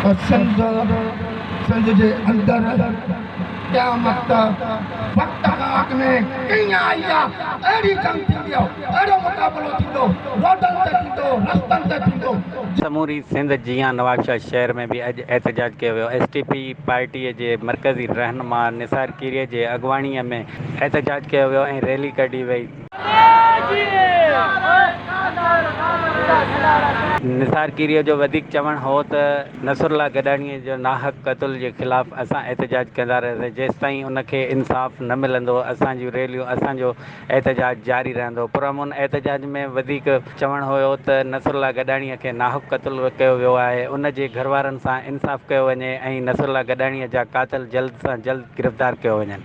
सिंध जे अंदरि क़यामत वक़्त खां में कीअं आई आहे अहिड़ी जंग थींदी आहे अहिड़ो मुक़ाबिलो थींदो रोडनि ते थींदो रस्तनि ते थींदो। समूरी सिंध जियां नवाब शाह शहर में भी अॼु एहतजाज कयो वियो। SDP पार्टीअ जे मरकज़ी रहनुमा निसार कीरीअ जे अॻुवाणीअ में एहतजाज कयो वियो ऐं रैली कढी वई। निसार कीरीअ जो वधीक चवणु हो त नसरुल्ला गडानीअ जो नाहक क़त्ल जे ख़िलाफ़ असां एहतजाज कंदा रहंदासीं। जेसि ताईं उनखे इंसाफ़ न मिलंदो असांजूं रैलियूं असांजो एहतजाज जारी रहंदो। पुरअमन एहतजाज में वधीक चवणु हुयो त नसरुल्ला गडानीअ खे नाहक क़त्ल कयो वियो आहे, उन जे घर वारनि सां इंसाफ़ कयो वञे ऐं नसरुल्ला गडानीअ जा कातिल जल्द सां जल्द गिरफ़्तार कयो वञनि।